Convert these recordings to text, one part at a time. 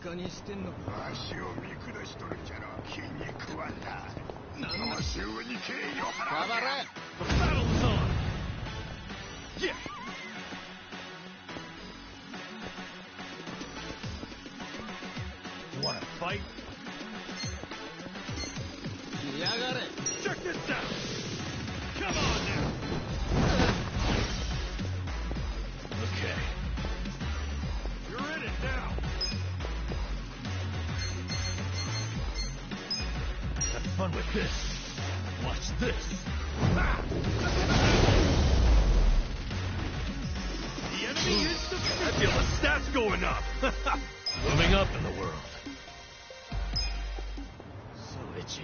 カにしてんのか。足を見下しとるんじゃろ。気に食わんな。何の週に敬意を払う。The battle is on. Yeah. Wanna fight? Check this out. Come on now. Okay. You're in it now. Have fun with this. Watch this. The enemy is defeated. I feel the stats going up. Moving up in the world. So itchy.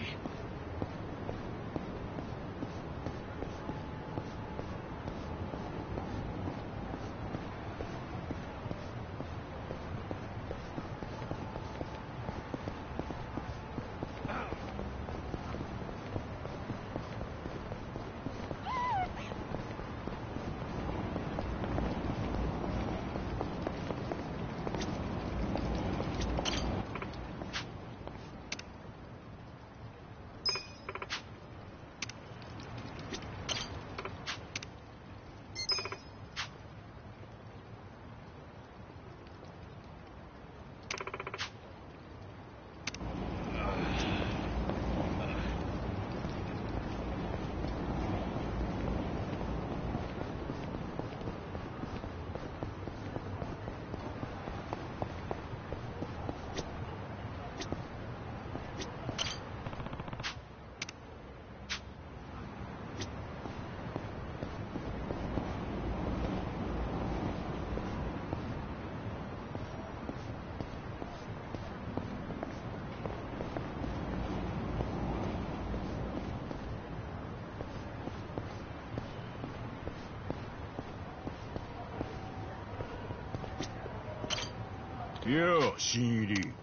よう、新入り。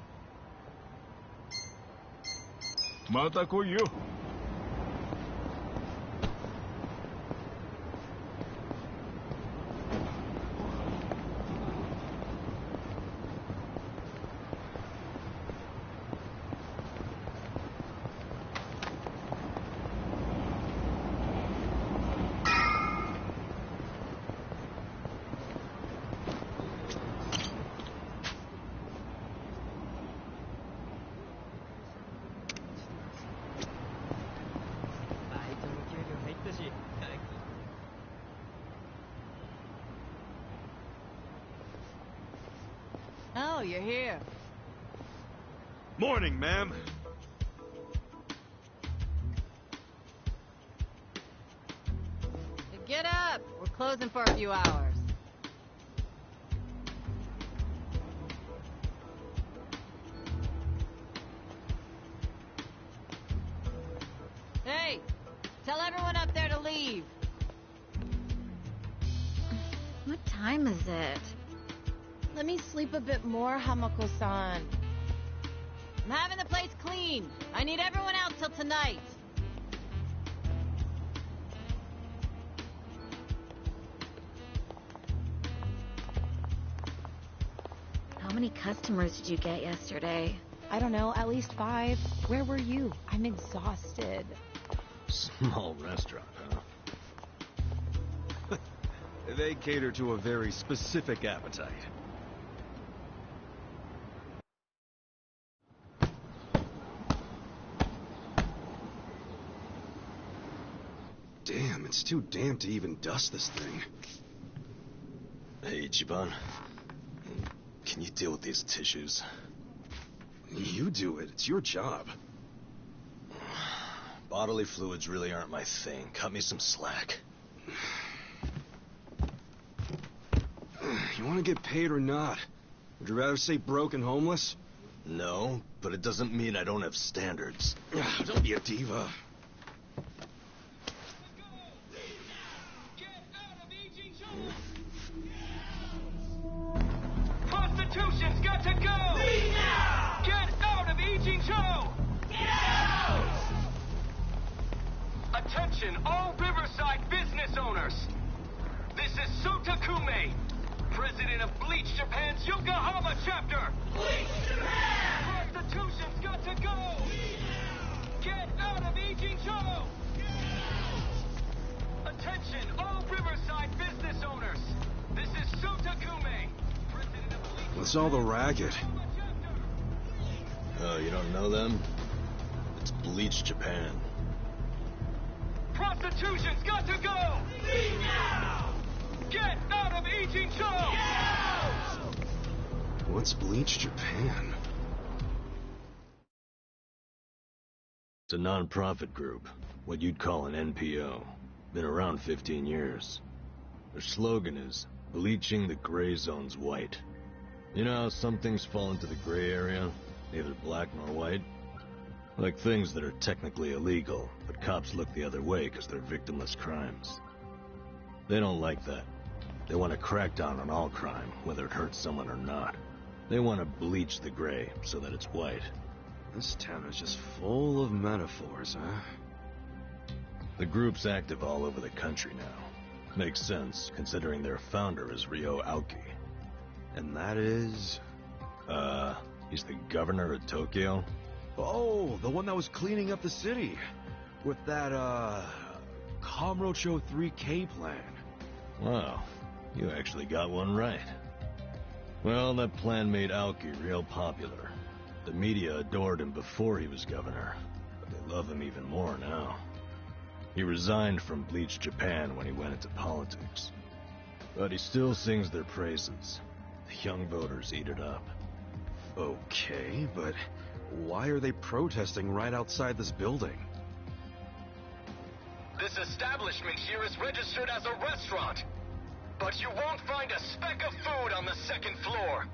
また来いよ。Oh, you're here. Morning, ma'am. Get up. We're closing for a few hours. Hey, tell everyone up there to leave. What time is it? Let me sleep a bit more, Hamako-san. I'm having the place clean. I need everyone out till tonight. How many customers did you get yesterday? I don't know, at least 5. Where were you? I'm exhausted. Small restaurant, huh? They cater to a very specific appetite. Damn, it's too damp to even dust this thing. Hey, Ichiban. Can you deal with these tissues? You do it. It's your job. Bodily fluids really aren't my thing. Cut me some slack. You want to get paid or not? Would you rather stay broke and homeless? No, but it doesn't mean I don't have standards. Don't be a diva. Prostitution's got to go! Leave now! Get out of Ijincho! Get out! Attention, all Riverside business owners! This is Suta Kume, president of Bleach Japan Yokohama chapter! Prostitution's got to go! Get out of Ijincho! Attention, all Riverside business owners! This is Sotakume, president of Bleach. What's all the racket? Oh, you don't know them? It's Bleach Japan. Prostitution's got to go! Leave now! Get out of Ijincho! What's Bleach Japan? It's a non-profit group, what you'd call an NPO. Been around 15 years. Their slogan is, bleaching the gray zones white. You know how some things fall into the gray area, neither black nor white? Like things that are technically illegal, but cops look the other way because they're victimless crimes. They don't like that. They want to crack down on all crime, whether it hurts someone or not. They want to bleach the gray so that it's white. This town is just full of metaphors, huh? The group's active all over the country now. Makes sense, considering their founder is Ryo Aoki. And that is... He's the governor of Tokyo? Oh, the one that was cleaning up the city. With that, Kamurocho 3K plan. Wow, you actually got one right. Well, that plan made Aoki real popular. The media adored him before he was governor, but they love him even more now. He resigned from Bleach Japan when he went into politics. But he still sings their praises. The young voters eat it up. Okay, but why are they protesting right outside this building? This establishment here is registered as a restaurant, but you won't find a speck of food on the second floor.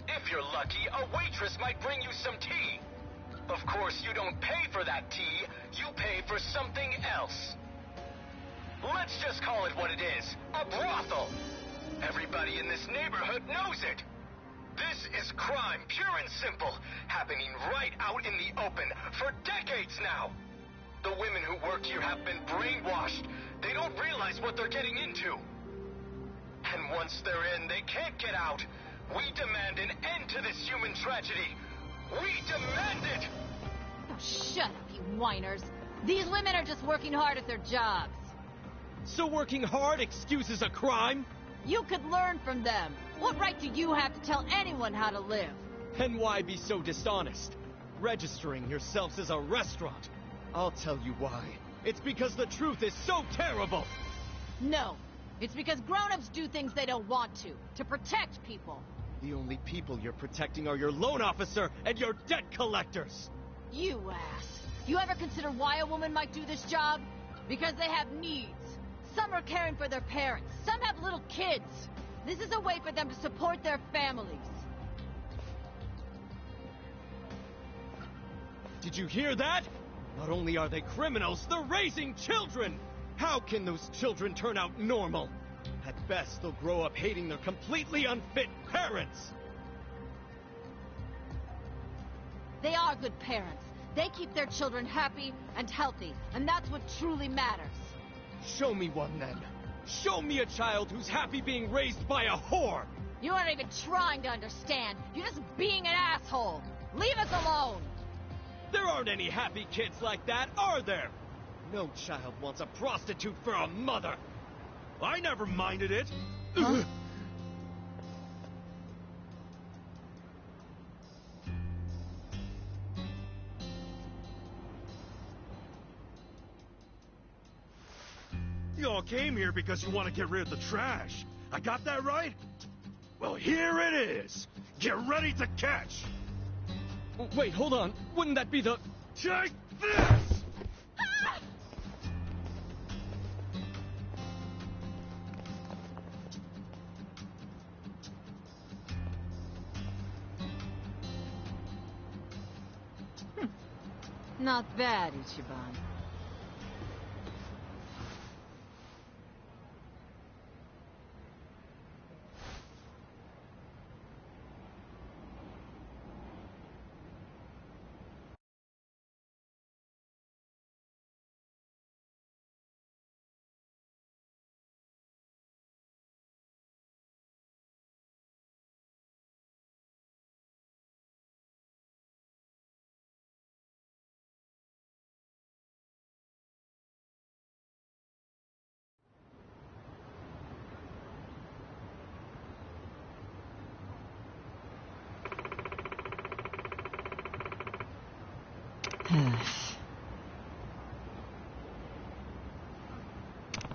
If you're lucky, a waitress might bring you some tea. Of course, you don't pay for that tea, you pay for something else. Let's just call it what it is, a brothel. Everybody in this neighborhood knows it. This is crime, pure and simple, happening right out in the open for decades now. The women who work here have been brainwashed. They don't realize what they're getting into. And once they're in, they can't get out. We demand an end to this human tragedy. We demand it! Oh, shut up, you whiners. These women are just working hard at their jobs. So working hard excuses a crime? You could learn from them. What right do you have to tell anyone how to live? And why be so dishonest? Registering yourselves as a restaurant. I'll tell you why. It's because the truth is so terrible. No. It's because grown-ups do things they don't want to protect people. The only people you're protecting are your loan officer and your debt collectors. You ass. You ever consider why a woman might do this job? Because they have needs. Some are caring for their parents. Some have little kids. This is a way for them to support their families. Did you hear that? Not only are they criminals, they're raising children! How can those children turn out normal? At best, they'll grow up hating their completely unfit parents! They are good parents. They keep their children happy and healthy, and that's what truly matters. Show me one, then. Show me a child who's happy being raised by a whore! You aren't even trying to understand. You're just being an asshole. Leave us alone! There aren't any happy kids like that, are there? No child wants a prostitute for a mother. I never minded it. Huh? You all came here because you want to get rid of the trash. I got that right? Well, here it is. Get ready to catch. Wait, hold on. Wouldn't that be the... Take this! Not bad, Ichiban.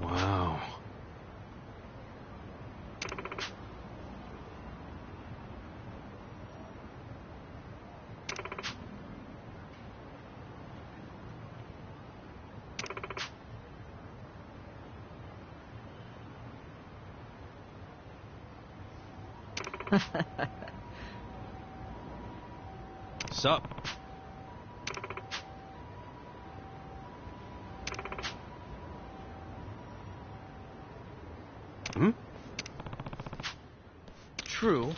Wow. Sup? Hmm? True.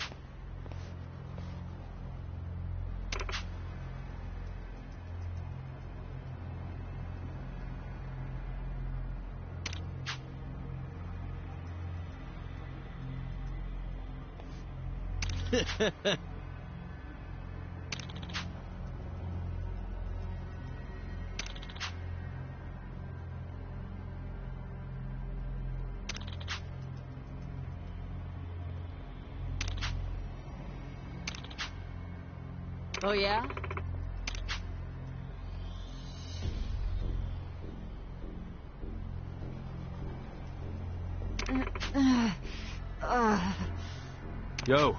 Oh, yeah? Yo.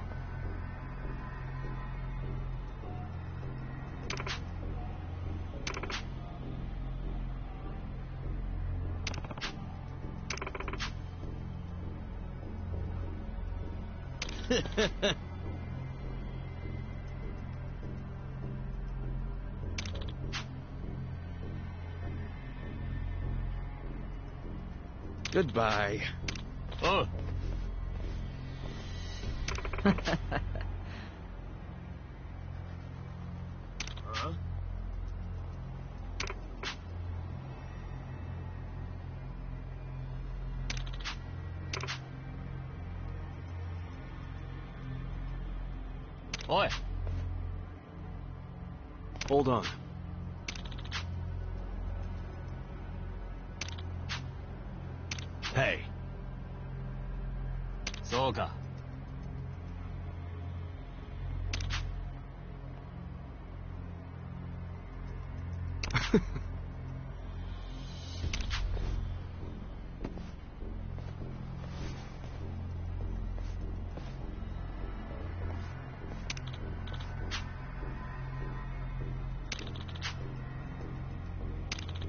Goodbye. Oh. Huh? Oi. Hold on. Hey. そうか。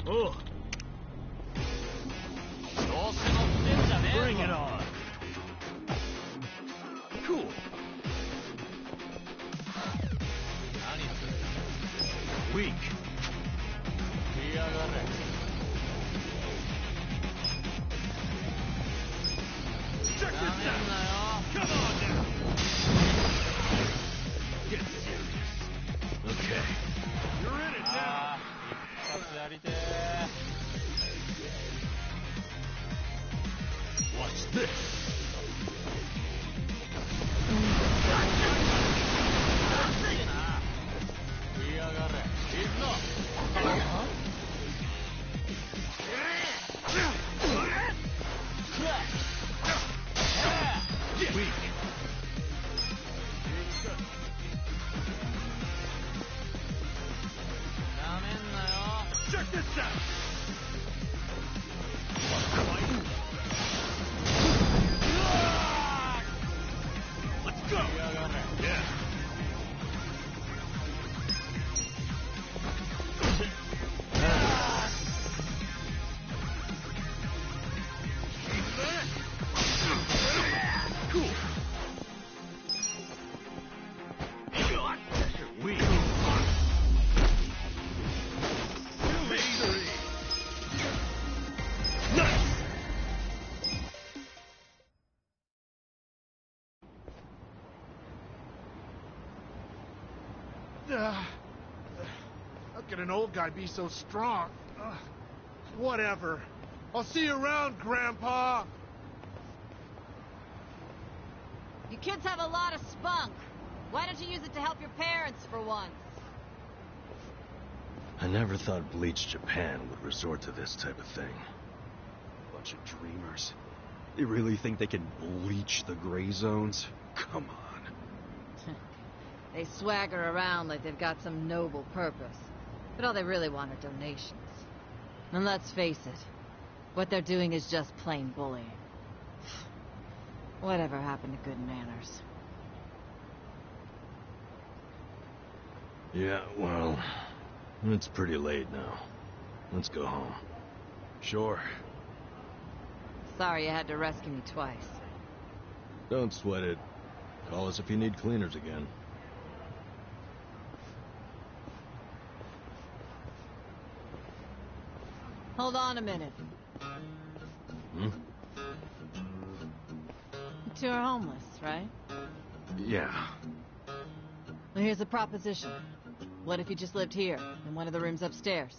おう。調子乗ってんじゃねえぞ。Bring it on. Cool. 何する Weak. 来やがれ。Check this out! Come on now! Get serious. Okay. You're in it now! 一発やりてー。What's this? 来やがれ。行くぞ。Weak. なめんなよ。 Check this out! Let's go! 来やがれ。 Yeah. Cool. You're weak. Victory. Nice. How can an old guy be so strong? Whatever. I'll see you around, Grandpa. You kids have a lot of spunk. Why don't you use it to help your parents for once? I never thought Bleach Japan would resort to this type of thing. Bunch of dreamers. They really think they can bleach the gray zones? Come on. They swagger around like they've got some noble purpose. But all they really want are donations. And let's face it, what they're doing is just plain bullying. Whatever happened to good manners? Yeah, well, it's pretty late now. Let's go home. Sure. Sorry you had to rescue me twice. Don't sweat it. Call us if you need cleaners again. Hold on a minute. Hmm? You two are homeless, right? Yeah. Well, here's a proposition. What if you just lived here, in one of the rooms upstairs?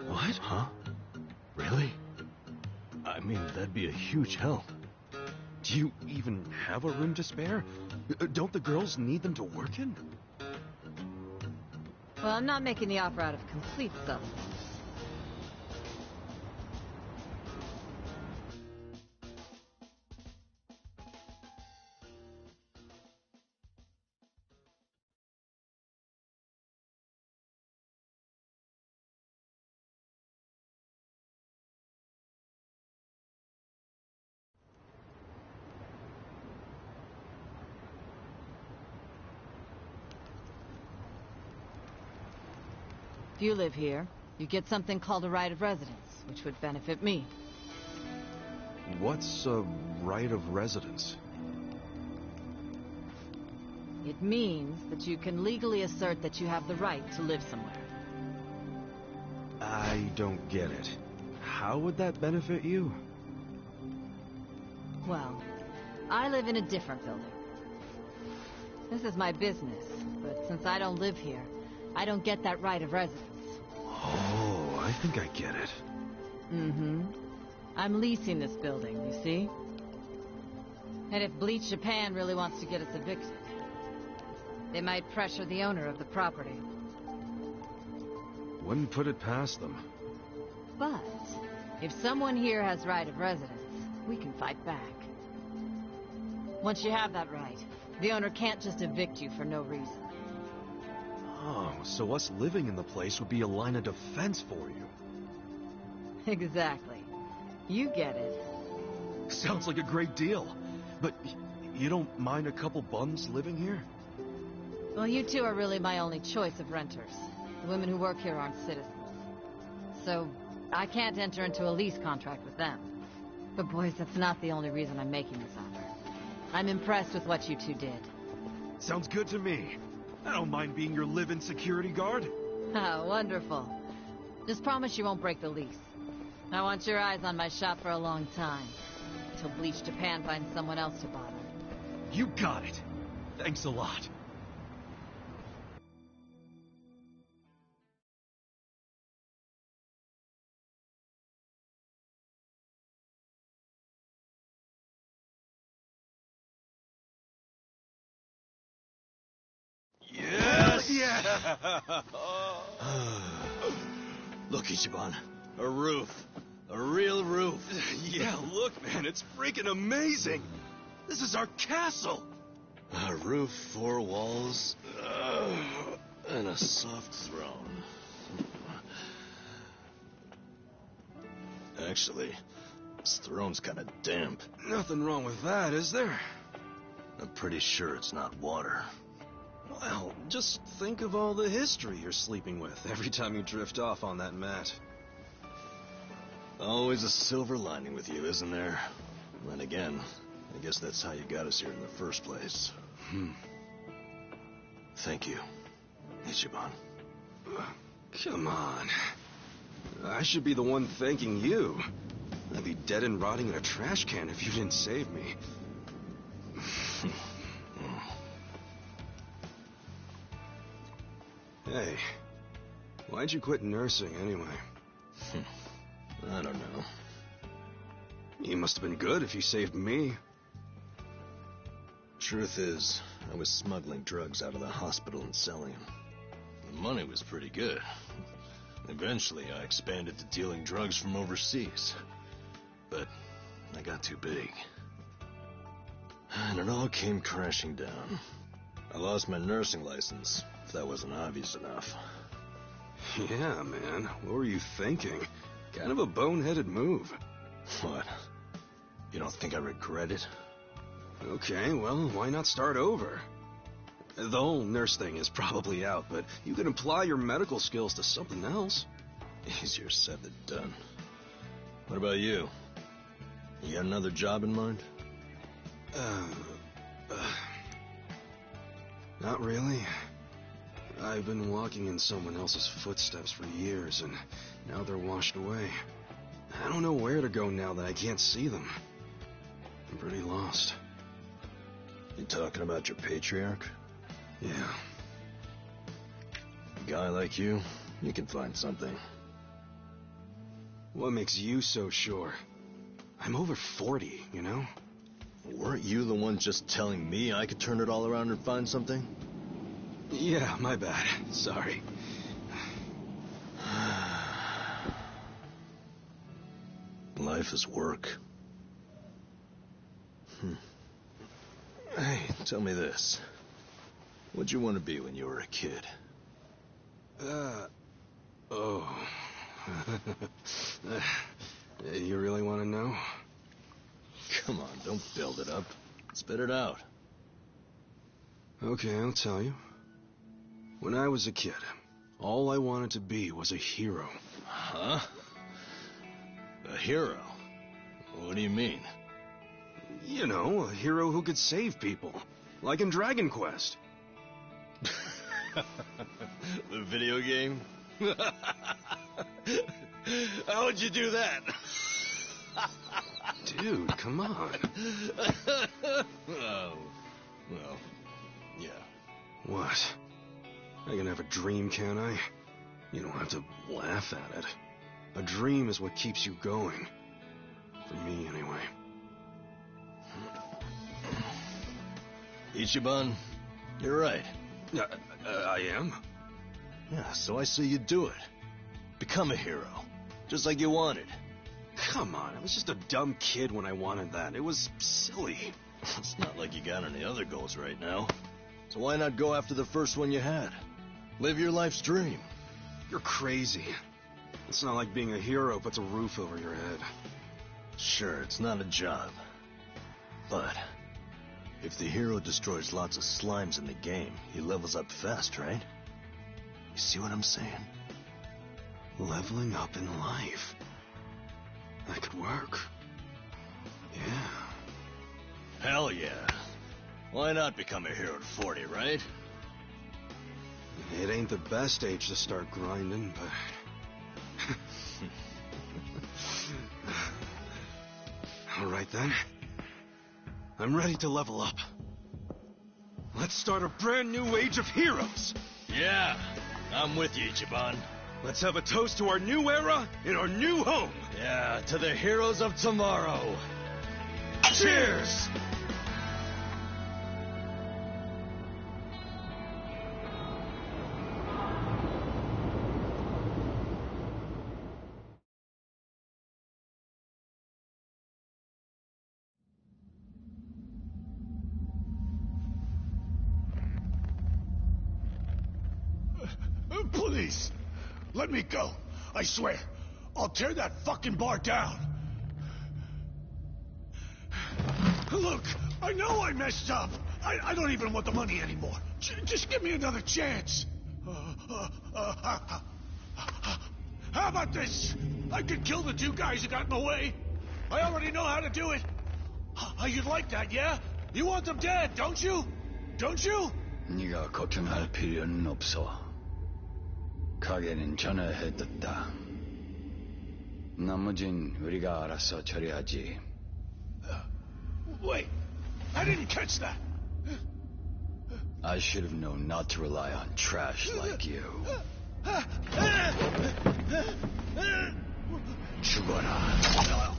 What? Huh? Really? I mean, that'd be a huge help. Do you even have a room to spare? Don't the girls need them to work in? Well, I'm not making the offer out of complete substance. If you live here, you get something called a right of residence, which would benefit me. What's a right of residence? It means that you can legally assert that you have the right to live somewhere. I don't get it. How would that benefit you? Well, I live in a different building. This is my business, but since I don't live here, I don't get that right of residence. Oh, I think I get it. Mm-hmm. I'm leasing this building, you see? And if Bleach Japan really wants to get us evicted, they might pressure the owner of the property. Wouldn't put it past them. But if someone here has right of residence, we can fight back. Once you have that right, the owner can't just evict you for no reason. Oh, so us living in the place would be a line of defense for you. Exactly. You get it. Sounds like a great deal. But you don't mind a couple bums living here? Well, you two are really my only choice of renters. The women who work here aren't citizens. So, I can't enter into a lease contract with them. But boys, that's not the only reason I'm making this offer. I'm impressed with what you two did. Sounds good to me. I don't mind being your live-in security guard. Oh, wonderful. Just promise you won't break the lease. I want your eyes on my shop for a long time. Until Bleach Japan finds someone else to bother. You got it. Thanks a lot. Yes! Yeah! Look, Ichiban. A roof. A real roof. Yeah, look, man, it's freaking amazing! This is our castle! A roof, 4 walls, and a soft throne. Actually, this throne's kind of damp. Nothing wrong with that, is there? I'm pretty sure it's not water. Well, just think of all the history you're sleeping with every time you drift off on that mat. Always a silver lining with you, isn't there? Then again, I guess that's how you got us here in the first place. Thank you, Ichiban. Come on. I should be the one thanking you. I'd be dead and rotting in a trash can if you didn't save me. Hey, why'd you quit nursing anyway? I don't know. You must have been good if you saved me. Truth is, I was smuggling drugs out of the hospital and selling them. The money was pretty good. Eventually, I expanded to dealing drugs from overseas. But I got too big. And it all came crashing down. I lost my nursing license, if that wasn't obvious enough. Yeah, man. What were you thinking? Kind of a boneheaded move. What? You don't think I regret it? Okay, well, why not start over? The whole nurse thing is probably out, but you could apply your medical skills to something else. Easier said than done. What about you? You got another job in mind? Not really. I've been walking in someone else's footsteps for years, and now they're washed away. I don't know where to go now that I can't see them. I'm pretty lost. You talking about your patriarch? Yeah. A guy like you can find something. What makes you so sure? I'm over 40, you know? Weren't you the one just telling me I could turn it all around and find something? Yeah, my bad. Sorry. Life is work. Hey, tell me this. What'd you want to be when you were a kid? Oh. You really want to know? Come on, don't build it up. Spit it out. Okay, I'll tell you. When I was a kid, all I wanted to be was a hero. Huh? A hero? What do you mean? You know, a hero who could save people. Like in Dragon Quest. The video game? How would you do that? Dude, come on. Oh, well, yeah. What? I can have a dream, can't I? You don't have to laugh at it. A dream is what keeps you going. For me, anyway. Ichiban, you're right. I am? Yeah, so I say you do it. Become a hero. Just like you wanted. Come on, I was just a dumb kid when I wanted that. It was silly. It's not like you got any other goals right now. So why not go after the first one you had? Live your life's dream. You're crazy. It's not like being a hero puts a roof over your head. Sure, it's not a job. But if the hero destroys lots of slimes in the game, he levels up fast, right? You see what I'm saying? Leveling up in life. That could work. Yeah. Hell yeah. Why not become a hero at 40, right? It ain't the best age to start grinding, but... Alright then. I'm ready to level up. Let's start a brand new age of heroes! Yeah, I'm with you, Ichiban. Let's have a toast to our new era in our new home! Yeah, to the heroes of tomorrow. Cheers! Please, let me go. I swear, I'll tear that fucking bar down. Look, I know I messed up. I don't even want the money anymore. Just give me another chance. How about this? I could kill the two guys who got in the way. I already know how to do it. You'd like that, yeah? You want them dead, don't you? Don't you? 네가 걱정할 필요는 없어. 가게는 전화해뒀다. 나머진 우리가 알아서 처리하지. Wait, I didn't catch that. I should have known not to rely on trash like you. 죽어라.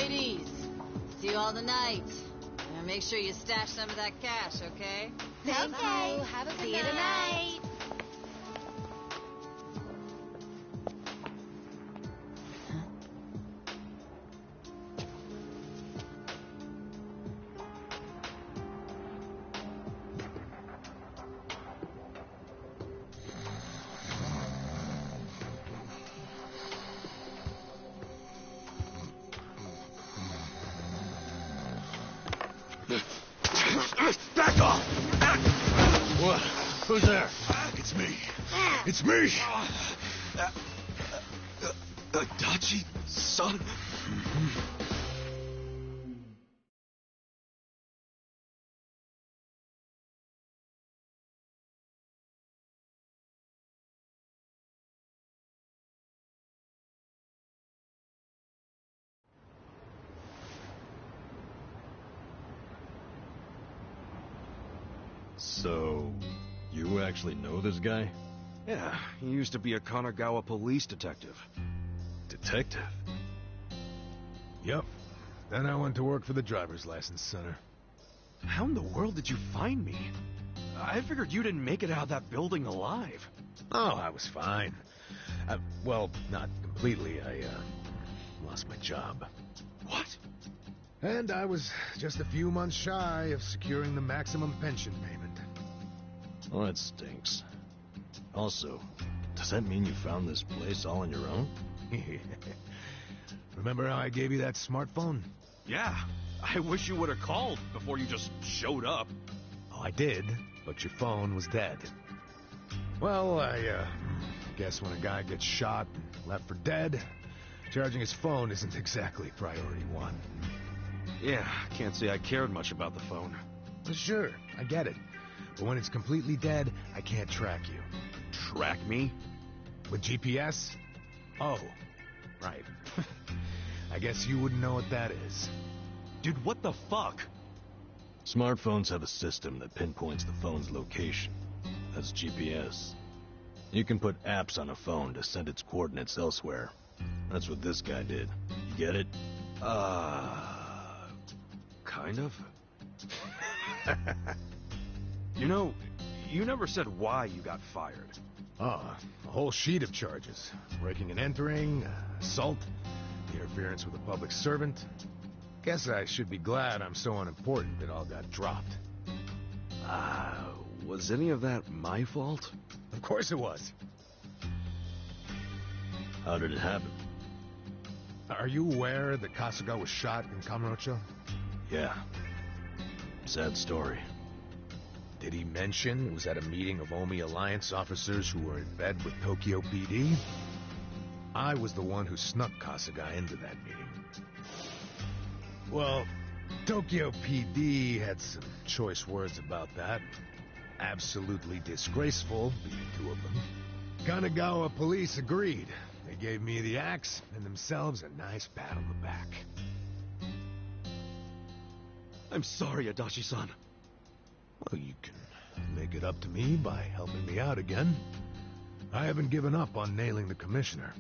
ladies. See you all tonight. And make sure you stash some of that cash, okay? Thank you. Have a good night. See you tonight. Back off! What? Who's there? It's me. It's me! Dachi-san? So, you actually know this guy? Yeah, he used to be a Kanagawa police detective. Detective? Yep. Then I went to work for the driver's license center. How in the world did you find me? I figured you didn't make it out of that building alive. Oh, I was fine. Well, not completely. I lost my job. What? And I was just a few months shy of securing the maximum pension payment. Well, that stinks. Also, does that mean you found this place all on your own? Remember how I gave you that smartphone? Yeah, I wish you would have called before you just showed up. Oh, I did, but your phone was dead. Well, I guess when a guy gets shot and left for dead, charging his phone isn't exactly priority one. Yeah, can't say I cared much about the phone. Well, sure, I get it. But when it's completely dead, I can't track you. Track me? With GPS? Oh, right. I guess you wouldn't know what that is. Dude, what the fuck? Smartphones have a system that pinpoints the phone's location. That's GPS. You can put apps on a phone to send its coordinates elsewhere. That's what this guy did. You get it? Kind of. You know, you never said why you got fired. Oh, a whole sheet of charges. Breaking and entering, assault, interference with a public servant. Guess I should be glad I'm so unimportant it all got dropped. Was any of that my fault? Of course it was. How did it happen? Are you aware that Kasuga was shot in Kamurocho? Yeah. Sad story. Did he mention it was at a meeting of Omi Alliance officers who were in bed with Tokyo PD? I was the one who snuck Kasuga into that meeting. Well, Tokyo PD had some choice words about that. Absolutely disgraceful, being two of them. Kanagawa police agreed. They gave me the axe and themselves a nice pat on the back. I'm sorry, Adachi-san. Well, you can make it up to me by helping me out again. I haven't given up on nailing the commissioner.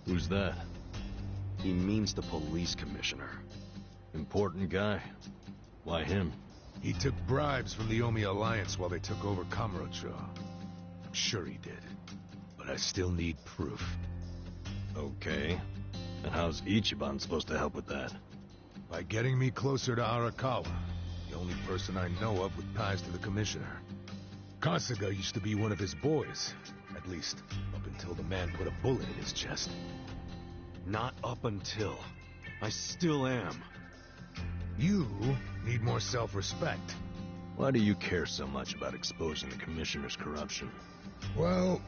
Who's that? He means the police commissioner. Important guy. Why him? He took bribes from the Omi Alliance while they took over Kamurocho. I'm sure he did. But I still need proof. Okay. And how's Ichiban supposed to help with that? By getting me closer to Arakawa, the only person I know of with ties to the commissioner. Kasuga used to be one of his boys. At least, up until the man put a bullet in his chest. Not up until. I still am. You need more self-respect. Why do you care so much about exposing the commissioner's corruption? Well,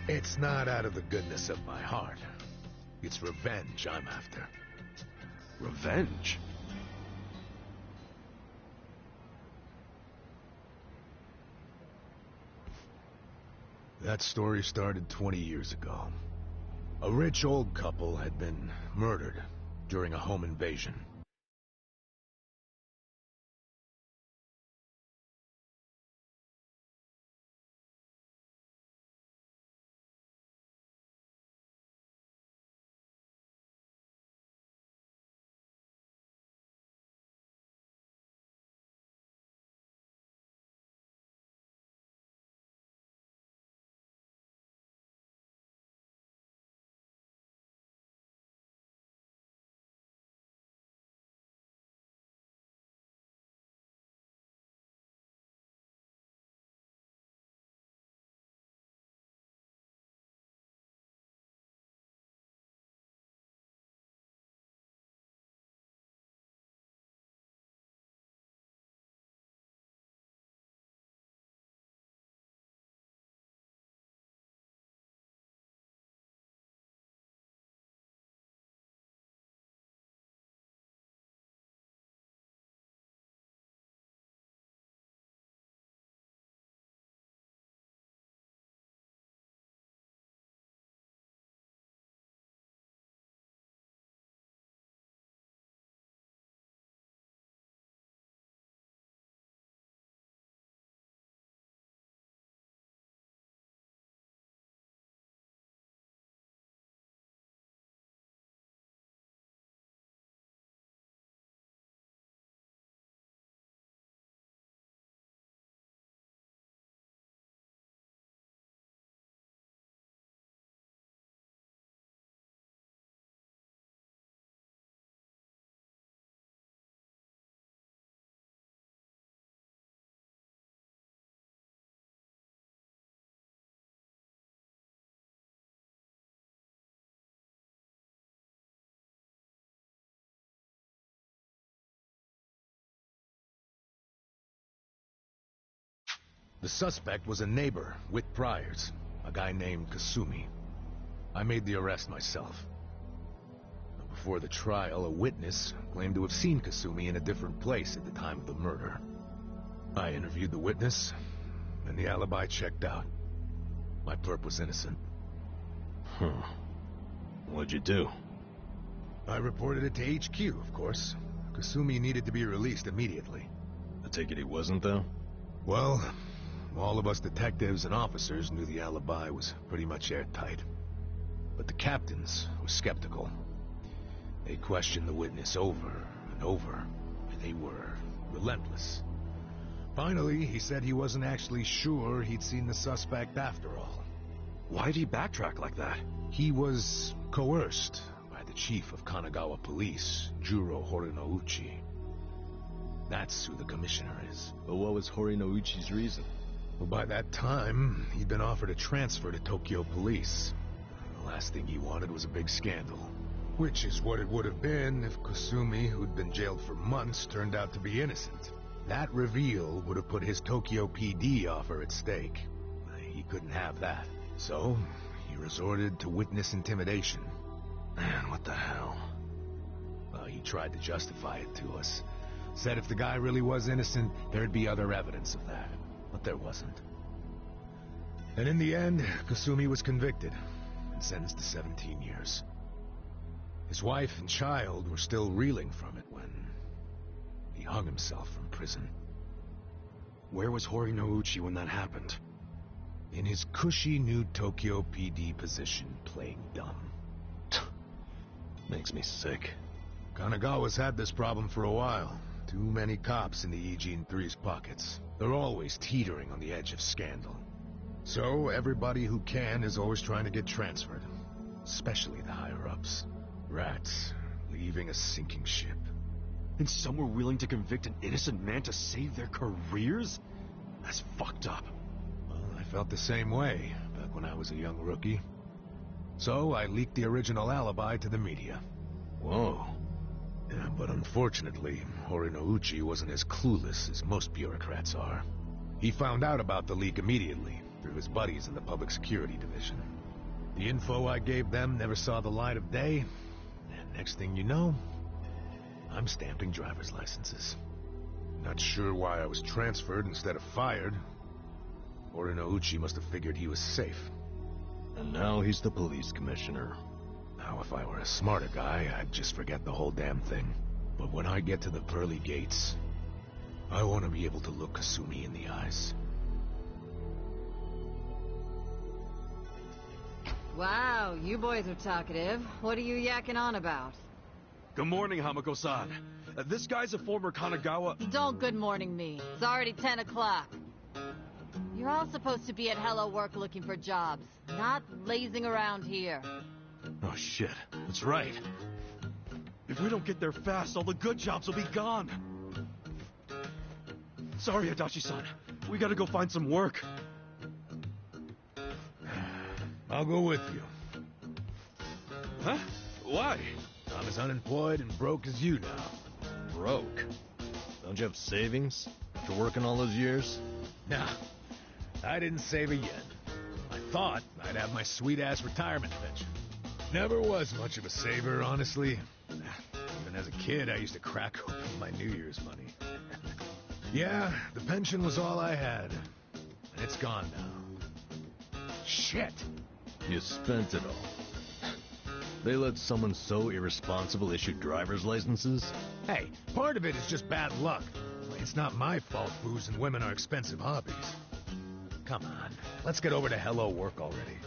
it's not out of the goodness of my heart. It's revenge I'm after. Revenge? That story started 20 years ago. A rich old couple had been murdered during a home invasion. The suspect was a neighbor with priors, a guy named Kasumi. I made the arrest myself. But before the trial, a witness claimed to have seen Kasumi in a different place at the time of the murder. I interviewed the witness, and the alibi checked out. My perp was innocent. What'd you do? I reported it to HQ, of course. Kasumi needed to be released immediately. I take it he wasn't, though? Well, all of us detectives and officers knew the alibi was pretty much airtight. But the captains were skeptical. They questioned the witness over and over, and they were relentless. Finally, he said he wasn't actually sure he'd seen the suspect after all. Why'd he backtrack like that? He was coerced by the chief of Kanagawa Police, Juro Horinouchi. That's who the commissioner is. But what was Horinouchi's reason? Well, by that time, he'd been offered a transfer to Tokyo Police. The last thing he wanted was a big scandal. Which is what it would have been if Kasumi, who'd been jailed for months, turned out to be innocent. That reveal would have put his Tokyo PD offer at stake. He couldn't have that. So, he resorted to witness intimidation. Man, what the hell? Well, he tried to justify it to us. Said if the guy really was innocent, there'd be other evidence of that. But there wasn't. And in the end, Kasumi was convicted and sentenced to 17 years. His wife and child were still reeling from it when he hung himself from prison. Where was Horinouchi when that happened? In his cushy new Tokyo PD position, playing dumb. Makes me sick. Kanagawa's had this problem for a while. Too many cops in the Eugene 3's pockets. They're always teetering on the edge of scandal. So everybody who can is always trying to get transferred. Especially the higher-ups. Rats, leaving a sinking ship. And some were willing to convict an innocent man to save their careers? That's fucked up. Well, I felt the same way back when I was a young rookie. So I leaked the original alibi to the media. Whoa. Yeah, but unfortunately, Horinouchi wasn't as clueless as most bureaucrats are. He found out about the leak immediately, through his buddies in the Public Security Division. The info I gave them never saw the light of day, and next thing you know, I'm stamping driver's licenses. Not sure why I was transferred instead of fired. Horinouchi must have figured he was safe. And now he's the police commissioner. Now, if I were a smarter guy, I'd just forget the whole damn thing. But when I get to the pearly gates, I want to be able to look Kasumi in the eyes. Wow, you boys are talkative. What are you yakking on about? Good morning, Hamako-san. This guy's a former Kanagawa... Don't good morning me. It's already 10 o'clock. You're all supposed to be at Hello Work looking for jobs, not lazing around here. Oh, shit. That's right. If we don't get there fast, all the good jobs will be gone. Sorry, Adachi-san. We gotta go find some work. I'll go with you. Huh? Why? I'm as unemployed and broke as you now. Broke? Don't you have savings after working all those years? Nah, I didn't save a yen. I thought I'd have my sweet-ass retirement pension. Never was much of a saver, honestly. Even as a kid, I used to crack open my New Year's money. Yeah, the pension was all I had. And it's gone now. Shit! You spent it all. They let someone so irresponsible issue driver's licenses? Hey, part of it is just bad luck. It's not my fault booze and women are expensive hobbies. Come on, let's get over to Hello Work already.